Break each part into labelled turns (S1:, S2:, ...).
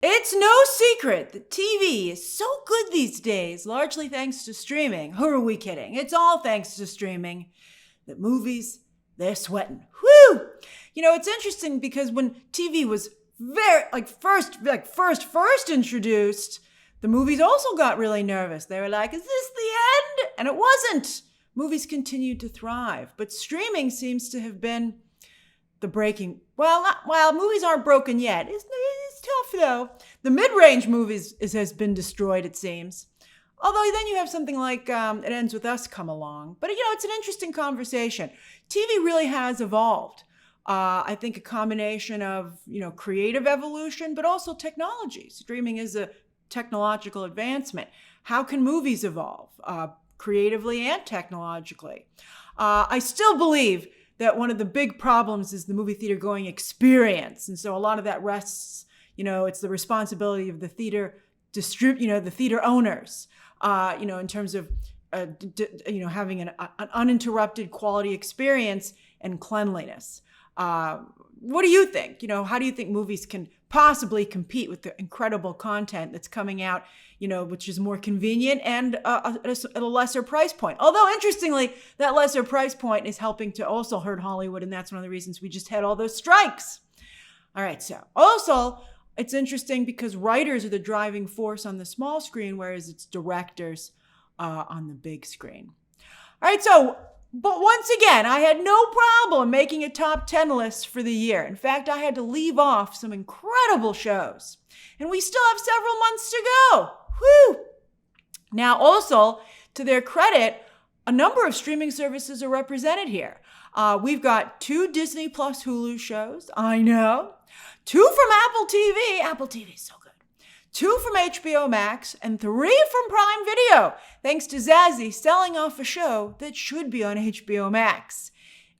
S1: It's no secret that TV is so good these days, largely thanks to streaming. Who are we kidding? It's all thanks to streaming. The movies, they're sweating. Whew! It's interesting because when TV was first introduced, the movies also got really nervous. They were like, is this the end? And it wasn't. Movies continued to thrive, but streaming seems to have been the breaking. Well, movies aren't broken yet. It's tough though. The mid-range movies has been destroyed, it seems. Although then you have something like It Ends With Us come along. But it's an interesting conversation. TV really has evolved. I think a combination of creative evolution, but also technology. Streaming is a technological advancement. How can movies evolve creatively and technologically? I still believe that one of the big problems is the movie theater going experience. And so a lot of that rests, it's the responsibility of the theater the theater owners, in terms of, having an uninterrupted quality experience and cleanliness. What do you think? How do you think movies can possibly compete with the incredible content that's coming out, which is more convenient and at a lesser price point? Although, interestingly, that lesser price point is helping to also hurt Hollywood, and that's one of the reasons we just had all those strikes. All right, so also, it's interesting because writers are the driving force on the small screen, whereas it's directors on the big screen. All right, but once again, I had no problem making a top 10 list for the year. In fact, I had to leave off some incredible shows. And we still have several months to go. Whew! Now, also, to their credit, a number of streaming services are represented here. We've got 2 Disney Plus Hulu shows. I know. 2 from Apple TV. Apple TV is so good. 2 from HBO Max, and 3 from Prime Video, thanks to Zazie selling off a show that should be on HBO Max.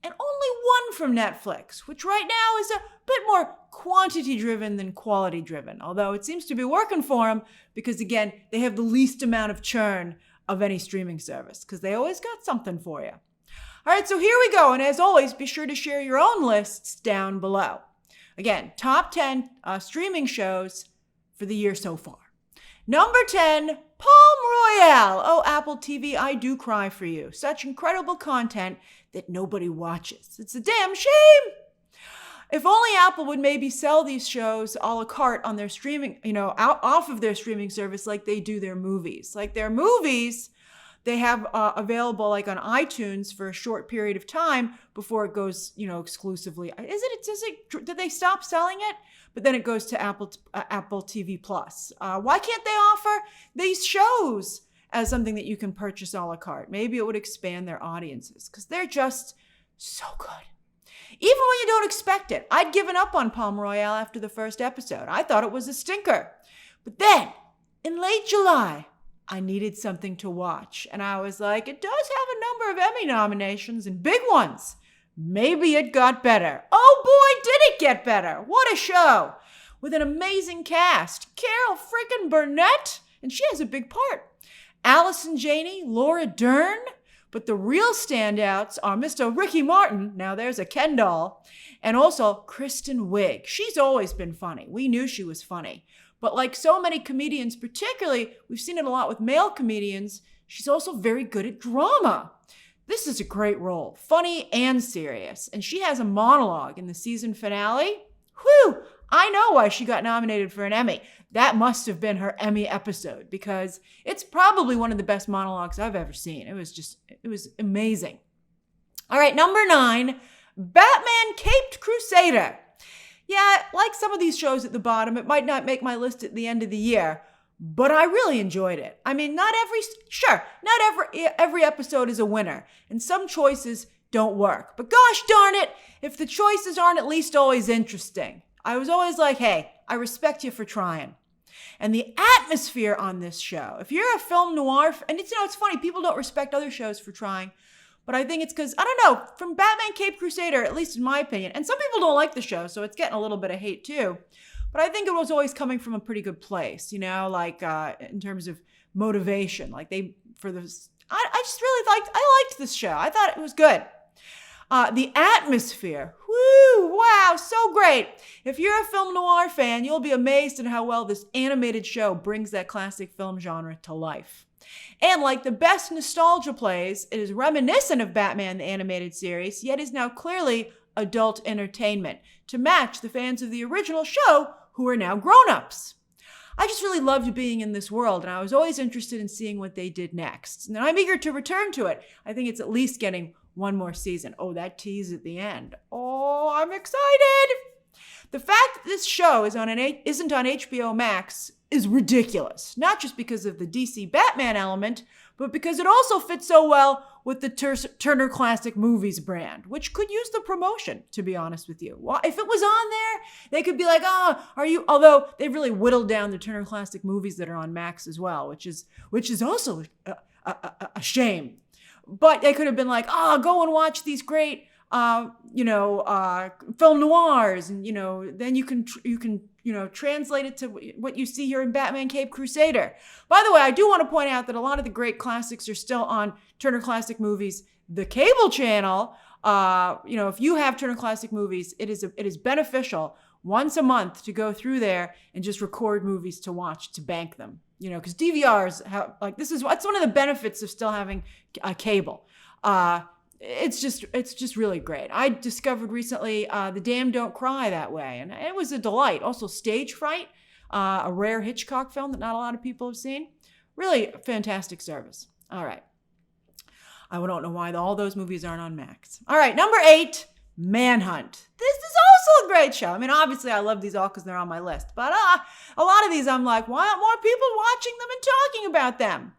S1: And only 1 from Netflix, which right now is a bit more quantity-driven than quality-driven, although it seems to be working for them because, again, they have the least amount of churn of any streaming service because they always got something for you. All right, so here we go, and as always, be sure to share your own lists down below. Again, top 10 streaming shows for the year so far. Number 10, Palm Royale. Oh, Apple TV, I do cry for you. Such incredible content that nobody watches. It's a damn shame. If only Apple would maybe sell these shows a la carte on their streaming, off of their streaming service like they do their movies. Like their movies, they have available like on iTunes for a short period of time before it goes, exclusively. Did they stop selling it? But then it goes to Apple TV Plus. Why can't they offer these shows as something that you can purchase a la carte? Maybe it would expand their audiences because they're just so good. Even when you don't expect it. I'd given up on Palm Royale after the first episode. I thought it was a stinker. But then, in late July, I needed something to watch. And I was like, it does have a number of Emmy nominations and big ones. Maybe it got better. Oh boy, did it get better. What a show. With an amazing cast. Carol freaking Burnett, and she has a big part. Allison Janney, Laura Dern. But the real standouts are Mr. Ricky Martin, now there's a Ken doll, and also Kristen Wiig. She's always been funny. We knew she was funny. But like so many comedians, particularly, we've seen it a lot with male comedians, she's also very good at drama. This is a great role, funny and serious. And she has a monologue in the season finale. Whew, I know why she got nominated for an Emmy. That must have been her Emmy episode because it's probably one of the best monologues I've ever seen. It was amazing. All right, number 9, Batman Caped Crusader. Yeah, like some of these shows at the bottom, it might not make my list at the end of the year, but I really enjoyed it. I mean, not every episode is a winner, and some choices don't work. But gosh darn it, if the choices aren't at least always interesting. I was always like, hey, I respect you for trying. And the atmosphere on this show, if you're a film noir, and it's funny, people don't respect other shows for trying, but I think it's because, I don't know, from Batman Caped Crusader, at least in my opinion, and some people don't like the show, so it's getting a little bit of hate too, but I think it was always coming from a pretty good place, in terms of motivation. I liked this show. I thought it was good. The atmosphere. Woo! Wow, so great. If you're a film noir fan, you'll be amazed at how well this animated show brings that classic film genre to life. And like the best nostalgia plays, it is reminiscent of Batman the Animated Series, yet is now clearly adult entertainment to match the fans of the original show who are now grown-ups. I just really loved being in this world, and I was always interested in seeing what they did next. And I'm eager to return to it. I think it's at least getting one more season. Oh, that tease at the end. Oh, I'm excited. The fact that this show isn't on HBO Max is ridiculous. Not just because of the DC Batman element, but because it also fits so well with the Turner Classic Movies brand, which could use the promotion, to be honest with you. Well, if it was on there, they could be like, are you, although they've really whittled down the Turner Classic Movies that are on Max as well, which is also a shame. But they could have been like, go and watch these great, film noirs, and, then you can translate it to what you see here in Batman Cape Crusader. By the way, I do want to point out that a lot of the great classics are still on Turner Classic Movies, the cable channel. If you have Turner Classic Movies, it is beneficial once a month to go through there and just record movies to watch, to bank them. Because DVRs it's one of the benefits of still having a cable. It's just really great. I discovered recently The Damned Don't Cry that way, and it was a delight. Also, Stage Fright, a rare Hitchcock film that not a lot of people have seen. Really fantastic service. All right. I don't know why all those movies aren't on Max. All right, number 8, Manhunt. This is also a great show. I mean, obviously, I love these all because they're on my list, but a lot of these I'm like, why aren't more people watching them and talking about them?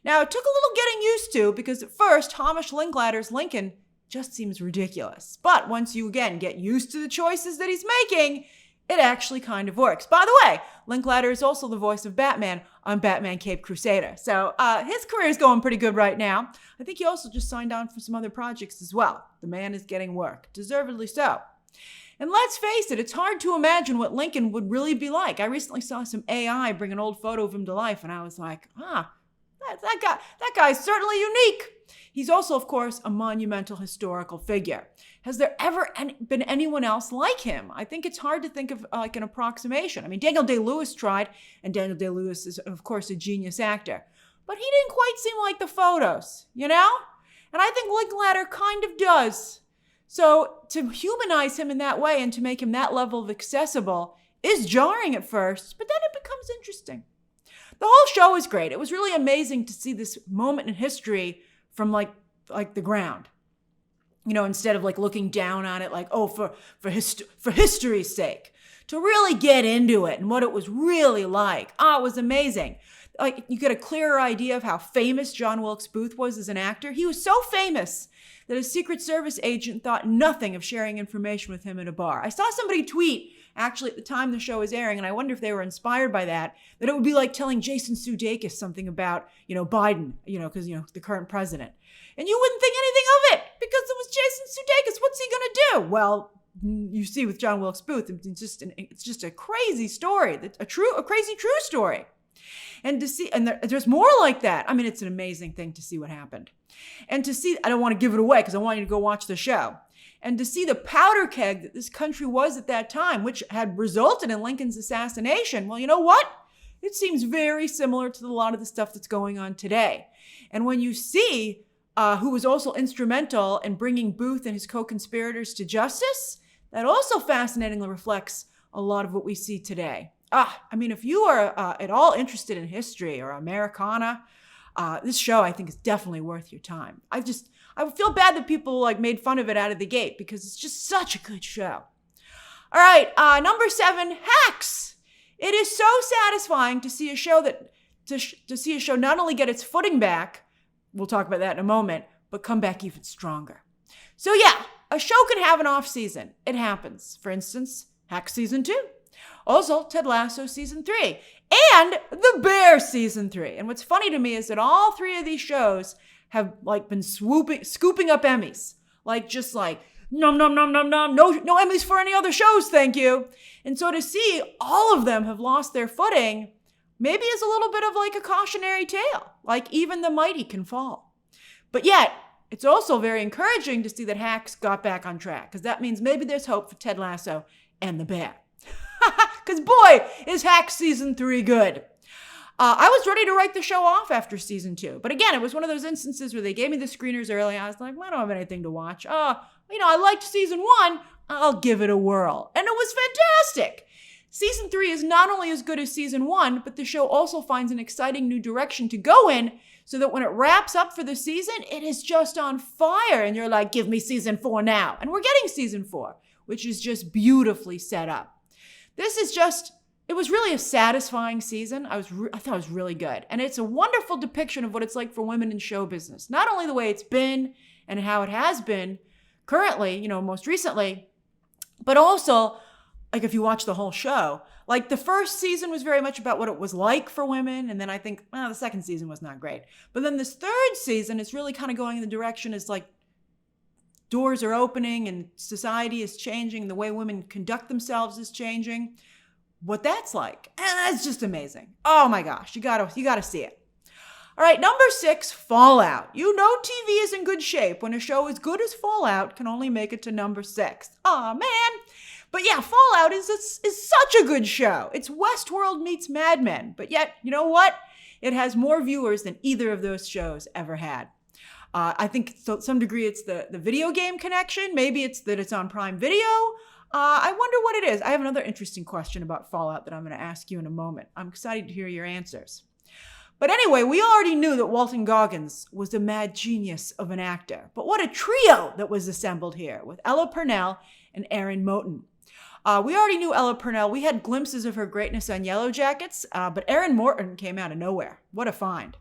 S1: Now, it took a little getting used to because at first, Hamish Linklater's Lincoln just seems ridiculous. But once you, again, get used to the choices that he's making, it actually kind of works. By the way, Linklater is also the voice of Batman on Batman Cape Crusader. So his career is going pretty good right now. I think he also just signed on for some other projects as well. The man is getting work, deservedly so. And let's face it, it's hard to imagine what Lincoln would really be like. I recently saw some AI bring an old photo of him to life, and I was like, that guy's certainly unique. He's also, of course, a monumental historical figure. Has there ever been anyone else like him? I think it's hard to think of like an approximation. I mean, Daniel Day-Lewis tried, and Daniel Day-Lewis is, of course, a genius actor. But he didn't quite seem like the photos, And I think Linklater kind of does. So to humanize him in that way and to make him that level of accessible is jarring at first, but then it becomes interesting. The whole show is great. It was really amazing to see this moment in history from like the ground. Instead of like looking down on it like, for history's sake. To really get into it and what it was really like. It was amazing. Like you get a clearer idea of how famous John Wilkes Booth was as an actor. He was so famous that a Secret Service agent thought nothing of sharing information with him in a bar. I saw somebody tweet, actually at the time the show was airing, and I wonder if they were inspired by that it would be like telling Jason Sudeikis something about, Biden, because, the current president. And you wouldn't think anything of it because it was Jason Sudeikis. What's he going to do? Well, you see with John Wilkes Booth, it's just a crazy story, a crazy true story. And to see, and there's more like that. I mean, it's an amazing thing to see what happened. And to see, I don't want to give it away because I want you to go watch the show. And to see the powder keg that this country was at that time, which had resulted in Lincoln's assassination, well, you know what? It seems very similar to a lot of the stuff that's going on today. And when you see who was also instrumental in bringing Booth and his co-conspirators to justice, that also fascinatingly reflects a lot of what we see today. If you are at all interested in history or Americana, this show I think is definitely worth your time. I feel bad that people made fun of it out of the gate because it's just such a good show. All right, number 7, Hacks. It is so satisfying to see a show not only get its footing back, we'll talk about that in a moment, but come back even stronger. So yeah, a show can have an off season. It happens. For instance, Hacks season 2. Also, Ted Lasso season 3. And The Bear season 3. And what's funny to me is that all 3 of these shows have been scooping up Emmys. Nom, nom, nom, nom, nom. No Emmys for any other shows, thank you. And so to see all of them have lost their footing maybe is a little bit of a cautionary tale. Even the mighty can fall. But yet, It's also very encouraging to see that Hacks got back on track, because that means maybe there's hope for Ted Lasso and the bear. Because boy, is Hacks season 3 good. I was ready to write the show off after season 2. But again, it was one of those instances where they gave me the screeners early. I was like, I don't have anything to watch. I liked season 1. I'll give it a whirl. And it was fantastic. Season 3 is not only as good as season 1, but the show also finds an exciting new direction to go in, so that when it wraps up for the season, it is just on fire. And you're like, give me season 4 now. And we're getting season 4, which is just beautifully set up. It was really a satisfying season. I thought it was really good. And it's a wonderful depiction of what it's like for women in show business. Not only the way it's been and how it has been currently, most recently, but also, like, if you watch the whole show, like the first season was very much about what it was like for women. And then I think, the second season was not great. But then this third season is really kind of going in the direction is like doors are opening and society is changing. The way women conduct themselves is changing. What that's like. And that's just amazing. Oh my gosh, you gotta see it. All right, number 6, Fallout. TV is in good shape when a show as good as Fallout can only make it to number 6. Aw, man. But yeah, Fallout is such a good show. It's Westworld meets Mad Men. But yet, you know what? It has more viewers than either of those shows ever had. I think to some degree it's the video game connection. Maybe it's that it's on Prime Video. I wonder what it is. I have another interesting question about Fallout that I'm going to ask you in a moment. I'm excited to hear your answers. But anyway, we already knew that Walton Goggins was a mad genius of an actor. But what a trio that was assembled here with Ella Purnell and Erin Moten. We already knew Ella Purnell. We had glimpses of her greatness on Yellow Jackets, but Erin Moten came out of nowhere. What a find.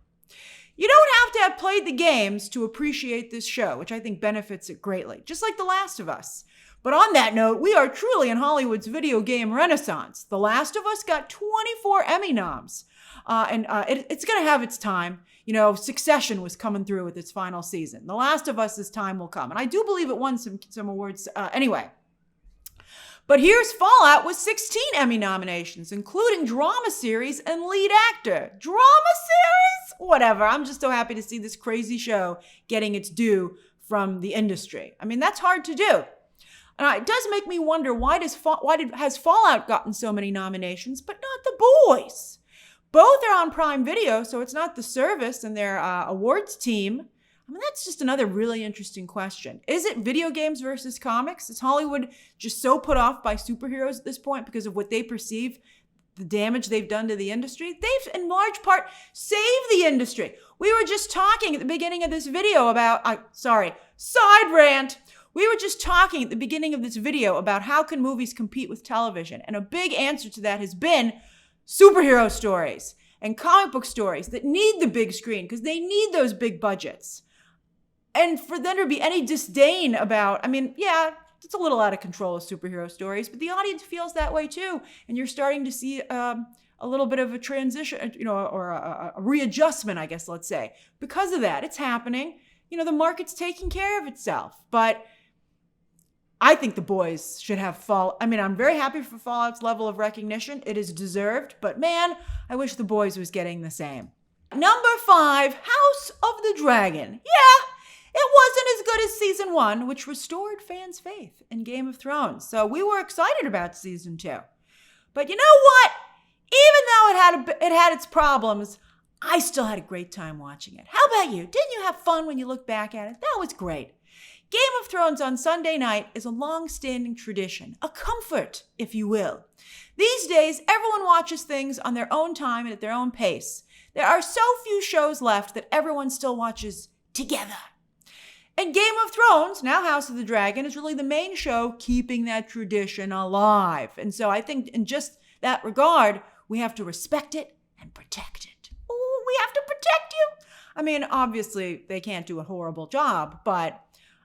S1: You don't have to have played the games to appreciate this show, which I think benefits it greatly, just like The Last of Us. But on that note, we are truly in Hollywood's video game renaissance. The Last of Us got 24 Emmy noms, and it's going to have its time. Succession was coming through with its final season. The Last of Us's time will come, and I do believe it won some awards anyway. But here's Fallout with 16 Emmy nominations, including drama series and lead actor. Drama series? Whatever. I'm just so happy to see this crazy show getting its due from the industry. I mean, that's hard to do. It does make me wonder, why has Fallout gotten so many nominations, but not The Boys? Both are on Prime Video, so it's not the service and their awards team. I mean, that's just another really interesting question. Is it video games versus comics? Is Hollywood just so put off by superheroes at this point because of what they perceive, the damage they've done to the industry? They've, in large part, saved the industry. We were just talking at the beginning of this video about, side rant. We were just talking at the beginning of this video about how can movies compete with television. And a big answer to that has been superhero stories and comic book stories that need the big screen because they need those big budgets. And for there to be any disdain about, it's a little out of control of superhero stories, but the audience feels that way too. And you're starting to see a little bit of a transition, or a readjustment, I guess, let's say. Because of that, it's happening. The market's taking care of itself. But I think The Boys should have I'm very happy for Fallout's level of recognition. It is deserved. But man, I wish The Boys was getting the same. Number 5, House of the Dragon. Yeah. It wasn't as good as season 1, which restored fans' faith in Game of Thrones. So we were excited about season 2. But you know what? Even though it had its problems, I still had a great time watching it. How about you? Didn't you have fun when you look back at it? That was great. Game of Thrones on Sunday night is a long-standing tradition, a comfort, if you will. These days, everyone watches things on their own time and at their own pace. There are so few shows left that everyone still watches together. And Game of Thrones, now House of the Dragon, is really the main show keeping that tradition alive. And so I think in just that regard, we have to respect it and protect it. Ooh, we have to protect you. Obviously, they can't do a horrible job, but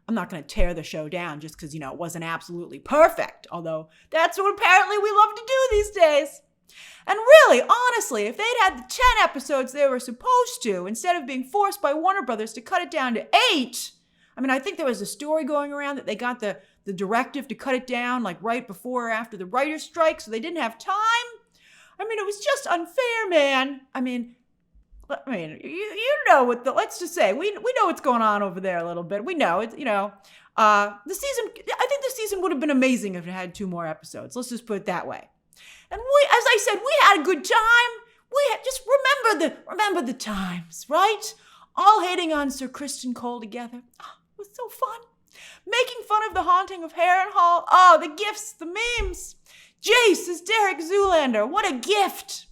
S1: I'm not going to tear the show down just because, it wasn't absolutely perfect. Although that's what apparently we love to do these days. And really, honestly, if they'd had the 10 episodes they were supposed to, instead of being forced by Warner Brothers to cut it down to 8... I think there was a story going around that they got the directive to cut it down like right before or after the writer's strike, so they didn't have time. It was just unfair, man. I mean, you know what let's just say, we know what's going on over there a little bit. We know it, the season, I think the season would have been amazing if it had 2 more episodes. Let's just put it that way. And as I said, we had a good time. Just remember the times, right? All hating on Sir Kristen Cole together. Oh, it was so fun. Making fun of the haunting of Harrenhal. Oh, the gifts, the memes. Jace as Derek Zoolander. What a gift.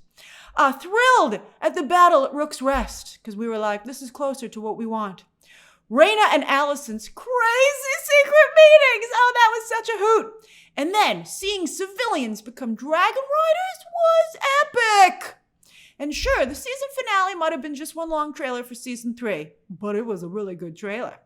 S1: Thrilled at the battle at Rook's Rest, because we were like, this is closer to what we want. Raina and Allison's crazy secret meetings. Oh, that was such a hoot. And then seeing civilians become dragon riders was epic. And sure, the season finale might have been just one long trailer for season 3, but it was a really good trailer.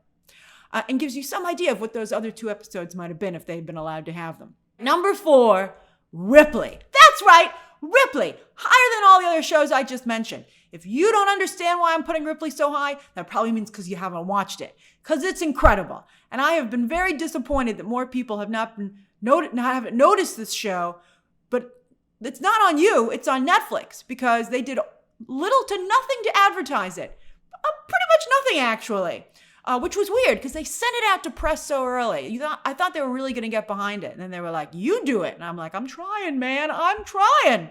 S1: And gives you some idea of what those other 2 episodes might have been if they had been allowed to have them. Number 4, Ripley. That's right, Ripley. Higher than all the other shows I just mentioned. If you don't understand why I'm putting Ripley so high, that probably means because you haven't watched it. Because it's incredible. And I have been very disappointed that more people have haven't noticed this show. But it's not on you, it's on Netflix. Because they did little to nothing to advertise it. Pretty much nothing, actually. Which was weird, because they sent it out to press so early. I thought they were really going to get behind it. And then they were like, you do it. And I'm like, I'm trying, man. I'm trying.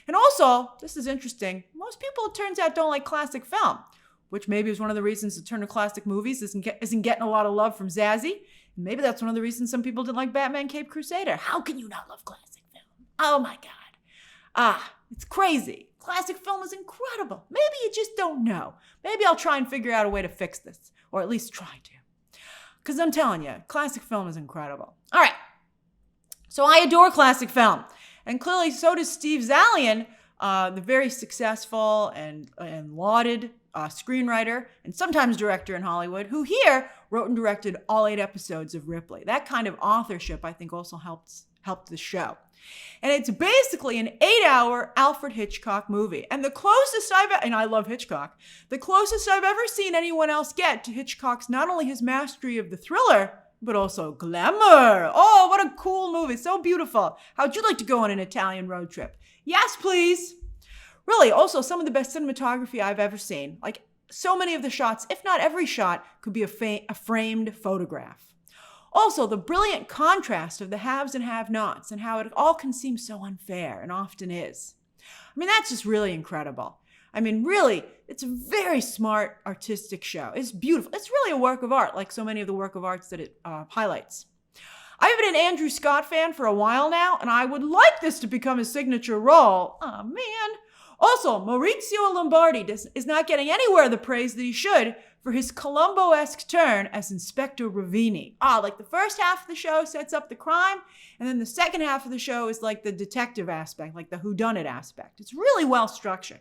S1: And also, this is interesting, most people, it turns out, don't like classic film, which maybe is one of the reasons the Turner Classic Movies isn't getting a lot of love from Zazie. And maybe that's one of the reasons some people didn't like Batman Cape Crusader. How can you not love classic film? Oh my God. It's crazy. Classic film is incredible. Maybe you just don't know. Maybe I'll try and figure out a way to fix this, or at least try to. Because I'm telling you, classic film is incredible. All right. So I adore classic film. And clearly so does Steve Zaillian, the very successful and lauded screenwriter and sometimes director in Hollywood, who here wrote and directed all 8 episodes of Ripley. That kind of authorship, I think, also helped the show. And it's basically an 8-hour Alfred Hitchcock movie. And the closest and I love Hitchcock, the closest I've ever seen anyone else get to Hitchcock's, not only his mastery of the thriller, but also glamour. Oh, what a cool movie. So beautiful. How'd you like to go on an Italian road trip? Yes, please. Really, also some of the best cinematography I've ever seen. Like, so many of the shots, if not every shot, could be a framed photograph. Also, the brilliant contrast of the haves and have-nots and how it all can seem so unfair, and often is. I mean, that's just really incredible. I mean, really, it's a very smart, artistic show. It's beautiful. It's really a work of art, like so many of the work of arts that it highlights. I've been an Andrew Scott fan for a while now, and I would like this to become his signature role. Oh, man. Also, Maurizio Lombardi is not getting anywhere the praise that he should for his Columbo-esque turn as Inspector Ravini. Like the first half of the show sets up the crime, and then the second half of the show is like the detective aspect, like the whodunit aspect. It's really well structured.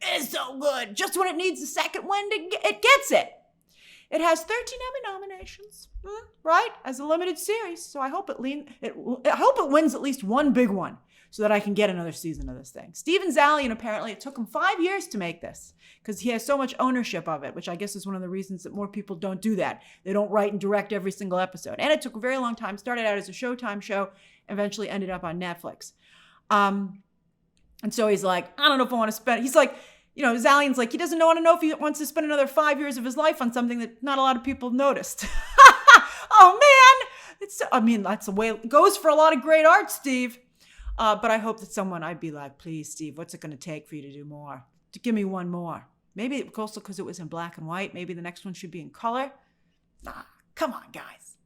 S1: It's so good. Just when it needs a second wind, it gets it. It has 13 Emmy nominations, right? As a limited series. So I hope it wins at least one big one so that I can get another season of this thing. Steven Zaillian, apparently, it took him 5 years to make this because he has so much ownership of it, which I guess is one of the reasons that more people don't do that. They don't write and direct every single episode. And it took a very long time. Started out as a Showtime show, eventually ended up on Netflix. And so he's like, I don't know if I want to spend, he's like, Zaillian's like, he doesn't want to know if he wants to spend another 5 years of his life on something that not a lot of people have noticed. Oh, man. That's the way it goes for a lot of great art, Steve. But I hope that I'd be like, please, Steve, what's it going to take for you to do more? To give me one more. Maybe also because it was in black and white. Maybe the next one should be in color. Come on, guys.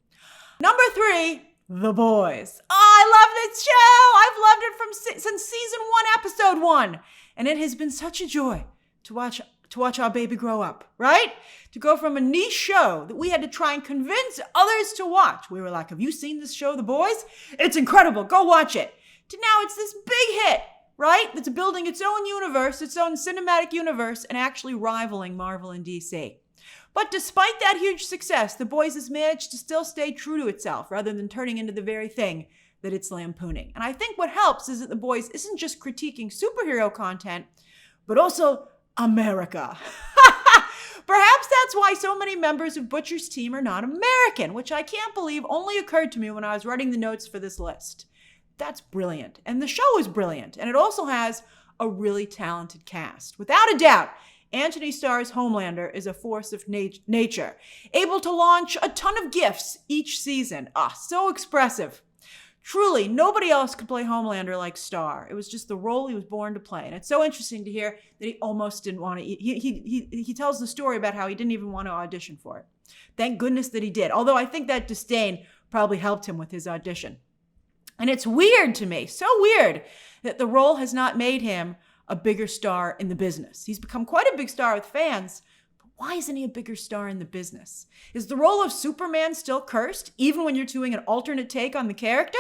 S1: Number 3, The Boys. I love this show. I've loved it since season 1, episode 1. And it has been such a joy to watch our baby grow up, right? To go from a niche show that we had to try and convince others to watch. We were like, have you seen this show, The Boys? It's incredible. Go watch it. To now it's this big hit, right? That's building its own universe, its own cinematic universe, and actually rivaling Marvel and DC. But despite that huge success, The Boys has managed to still stay true to itself rather than turning into the very thing that it's lampooning. And I think what helps is that The Boys isn't just critiquing superhero content, but also America. Perhaps that's why so many members of Butcher's team are not American, which I can't believe only occurred to me when I was writing the notes for this list. That's brilliant. And the show is brilliant. And it also has a really talented cast. Without a doubt, Anthony Starr's Homelander is a force of nature, able to launch a ton of gifts each season. So expressive. Truly, nobody else could play Homelander like Starr. It was just the role he was born to play. And it's so interesting to hear that he almost didn't want to. He tells the story about how he didn't even want to audition for it. Thank goodness that he did. Although I think that disdain probably helped him with his audition. And it's weird to me, so weird, that the role has not made him a bigger star in the business. He's become quite a big star with fans, but why isn't he a bigger star in the business? Is the role of Superman still cursed, even when you're doing an alternate take on the character?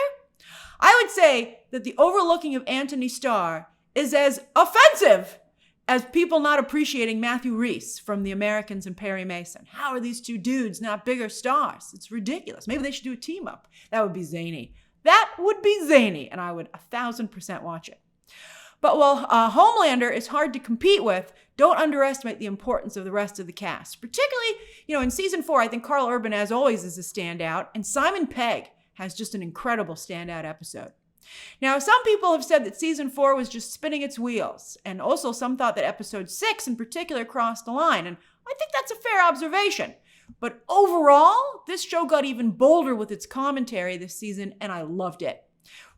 S1: I would say that the overlooking of Anthony Starr is as offensive as people not appreciating Matthew Rhys from The Americans and Perry Mason. How are these two dudes not bigger stars? It's ridiculous. Maybe they should do a team up. That would be zany. That would be zany, and I would 1,000% watch it. But while Homelander is hard to compete with, don't underestimate the importance of the rest of the cast. Particularly, in season 4, I think Karl Urban, as always, is a standout, and Simon Pegg has just an incredible standout episode. Now, some people have said that season 4 was just spinning its wheels, and also some thought that episode 6 in particular crossed the line, and I think that's a fair observation. But overall, this show got even bolder with its commentary this season, and I loved it.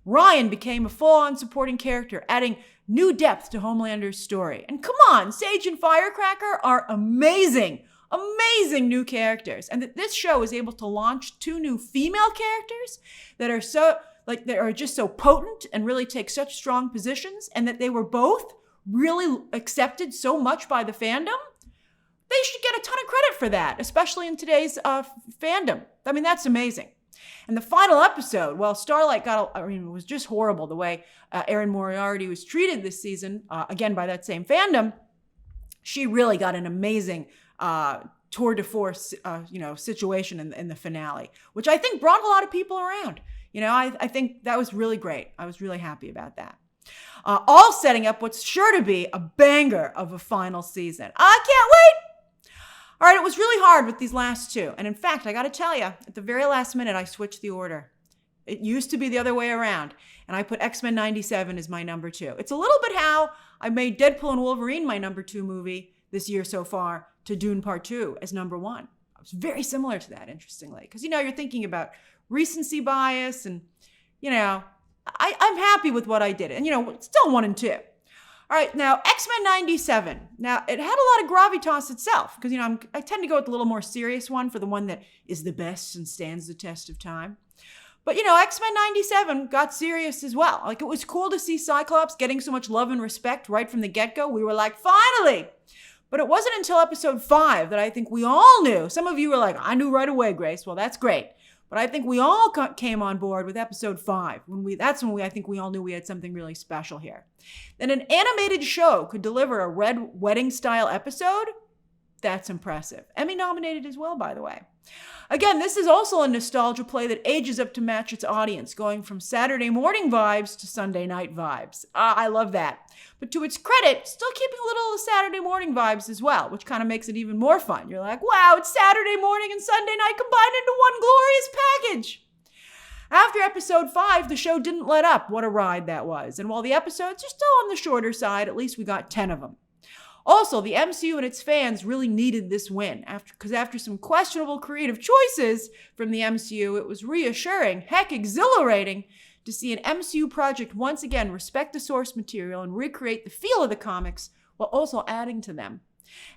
S1: Ryan became a full-on supporting character, adding new depth to Homelander's story. And come on, Sage and Firecracker are amazing new characters. And that this show is able to launch 2 new female characters that are just so potent and really take such strong positions, and that they were both really accepted so much by the fandom. They should get a ton of credit for that, especially in today's fandom. I mean, that's amazing. And the final episode, well, Starlight it was just horrible the way Erin Moriarty was treated this season, again by that same fandom. She really got an amazing tour de force, situation in the finale, which I think brought a lot of people around. I think that was really great. I was really happy about that. All setting up what's sure to be a banger of a final season. I can't wait. All right, it was really hard with these last 2. And in fact, I got to tell you, at the very last minute, I switched the order. It used to be the other way around. And I put X-Men 97 as my number 2. It's a little bit how I made Deadpool and Wolverine my number 2 movie this year so far, to Dune Part 2 as number 1. I was very similar to that, interestingly. Because, you're thinking about recency bias and, I'm happy with what I did. And, still 1 and 2. All right, now, X-Men 97. Now, it had a lot of gravitas itself, because, I tend to go with the little more serious one for the one that is the best and stands the test of time. But, X-Men 97 got serious as well. Like, it was cool to see Cyclops getting so much love and respect right from the get-go. We were like, finally! But it wasn't until episode 5 that I think we all knew. Some of you were like, I knew right away, Grace. Well, that's great. But I think we all came on board with episode 5. That's when I think we all knew we had something really special here. That an animated show could deliver a Red Wedding-style episode, that's impressive. Emmy nominated as well, by the way. Again, this is also a nostalgia play that ages up to match its audience, going from Saturday morning vibes to Sunday night vibes. I love that. But to its credit, still keeping a little of the Saturday morning vibes as well, which kind of makes it even more fun. You're like, wow, it's Saturday morning and Sunday night combined into one glorious package. After episode 5, the show didn't let up. What a ride that was. And while the episodes are still on the shorter side, at least we got 10 of them. Also, the MCU and its fans really needed this win, because after some questionable creative choices from the MCU, it was reassuring, heck, exhilarating, to see an MCU project once again respect the source material and recreate the feel of the comics while also adding to them.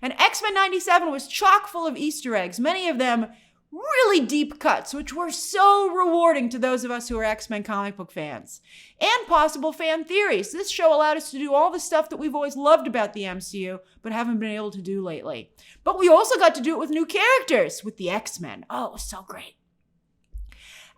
S1: And X-Men 97 was chock full of Easter eggs, many of them really deep cuts, which were so rewarding to those of us who are X-Men comic book fans. And possible fan theories. This show allowed us to do all the stuff that we've always loved about the MCU, but haven't been able to do lately. But we also got to do it with new characters, with the X-Men. Oh, it was so great.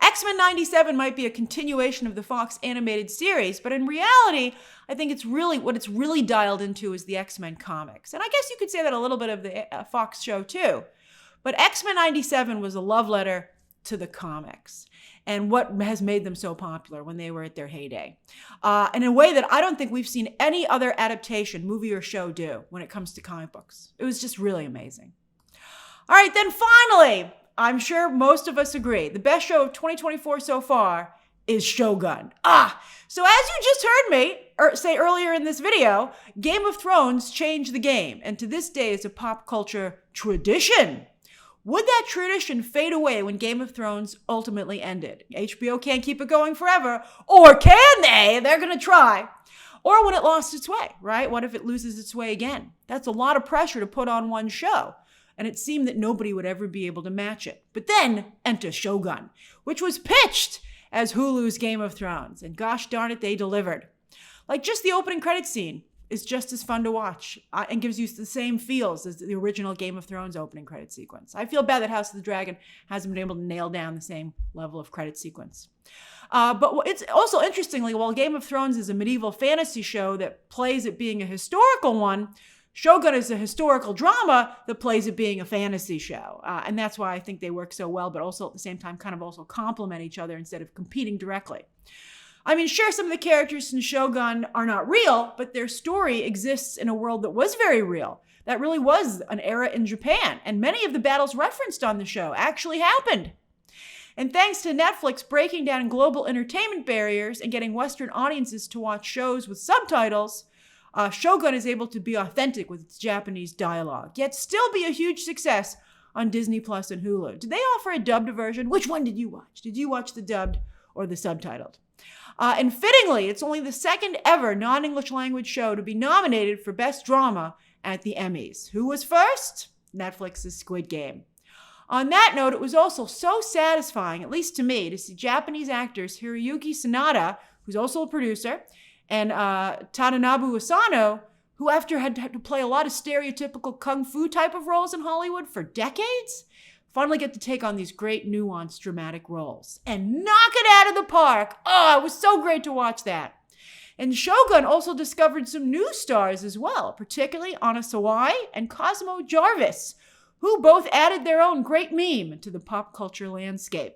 S1: X-Men 97 might be a continuation of the Fox animated series, but in reality, I think what it's really dialed into is the X-Men comics. And I guess you could say that a little bit of the Fox show too. But X-Men 97 was a love letter to the comics and what has made them so popular when they were at their heyday. In a way that I don't think we've seen any other adaptation, movie or show, do when it comes to comic books. It was just really amazing. All right, then finally, I'm sure most of us agree, the best show of 2024 so far is Shogun. So as you just heard me say earlier in this video, Game of Thrones changed the game, and to this day is a pop culture tradition. Would that tradition fade away when Game of Thrones ultimately ended? HBO can't keep it going forever, or can they? They're going to try. Or when it lost its way, right? What if it loses its way again? That's a lot of pressure to put on one show. And it seemed that nobody would ever be able to match it. But then enter Shogun, which was pitched as Hulu's Game of Thrones. And gosh darn it, they delivered. Like just the opening credit scene is just as fun to watch and gives you the same feels as the original Game of Thrones opening credit sequence. I feel bad that House of the Dragon hasn't been able to nail down the same level of credit sequence. But it's also interestingly, while Game of Thrones is a medieval fantasy show that plays at being a historical one, Shogun is a historical drama that plays at being a fantasy show. And that's why I think they work so well, but also at the same time kind of also complement each other instead of competing directly. I mean, sure, some of the characters in Shogun are not real, but their story exists in a world that was very real. That really was an era in Japan, and many of the battles referenced on the show actually happened. And thanks to Netflix breaking down global entertainment barriers and getting Western audiences to watch shows with subtitles, Shogun is able to be authentic with its Japanese dialogue, yet still be a huge success on Disney Plus and Hulu. Did they offer a dubbed version? Which one did you watch? Did you watch the dubbed or the subtitled? And fittingly, it's only the second ever non-English language show to be nominated for Best Drama at the Emmys. Who was first? Netflix's Squid Game. On that note, it was also so satisfying, at least to me, to see Japanese actors Hiroyuki Sanada, who's also a producer, and Tadanobu Asano, who after had to play a lot of stereotypical kung fu type of roles in Hollywood for decades, finally get to take on these great, nuanced, dramatic roles and knock it out of the park. Oh, it was so great to watch that. And Shogun also discovered some new stars as well, particularly Anna Sawai and Cosmo Jarvis, who both added their own great meme to the pop culture landscape.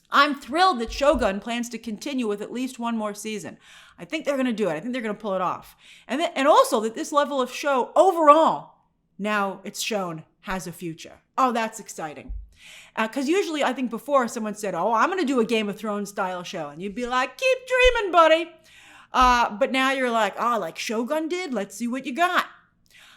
S1: I'm thrilled that Shogun plans to continue with at least one more season. I think they're going to do it. I think they're going to pull it off. And also that this level of show overall, now it's shown, has a future. Oh, that's exciting. Because usually I think before someone said, oh, I'm going to do a Game of Thrones style show. And you'd be like, keep dreaming, buddy. But now you're like, oh, like Shogun did? Let's see what you got.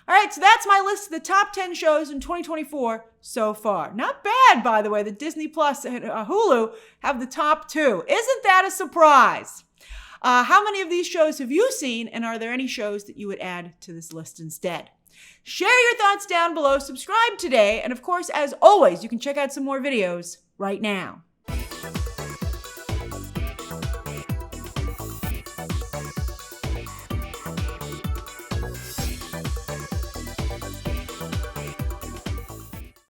S1: All right, so that's my list of the top 10 shows in 2024 so far. Not bad, by the way. The Disney Plus and Hulu have the top 2. Isn't that a surprise? How many of these shows have you seen, and are there any shows that you would add to this list instead? Share your thoughts down below, subscribe today, and of course, as always, you can check out some more videos right now.